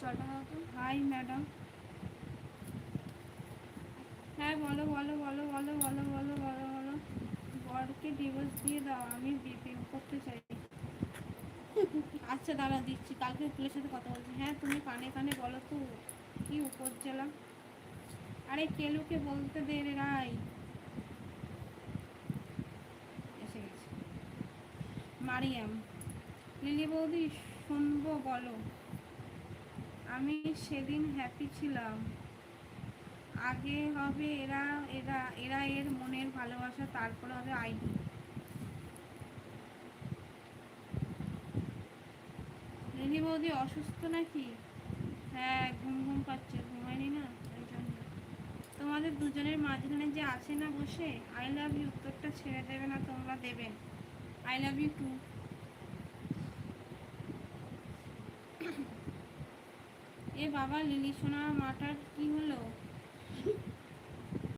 জলটা দাও তো। High madam. হ্যাঁ বলো বলো বলো বলো বলো বলো বলো বলো। বরকে ডিভোর্স দিয়ে দাও, আমি বিয়ে করতে চাই। আচ্ছা দাঁড়া দিচ্ছি, কালকে উকিলের সাথে কথা বলছি। হ্যাঁ তুমি কানে কানে বলো তো কি উপজেলা। আরে কেলুকে বলতে দে রে রাই। এসে গেছে মারিয়াম। লিলি বৌদি শুনবো বলো। আমি সেদিন হ্যাপি ছিলাম। আগে হবে এরা এরা এরা এর মনের ভালোবাসা, তারপরে হবে আইডি। লিলি বৌদি অসুস্থ নাকি? হ্যাঁ ঘুম ঘুম পাচ্ছে, ঘুমায়নি না ওই জন্য। তোমাদের দুজনের মাঝখানে যে আছে না বসে, আই লাভ ইউ উত্তরটা ছেড়ে দেবে না তোমরা, দেবে। I love you too. এ বাবা লিলি সোনা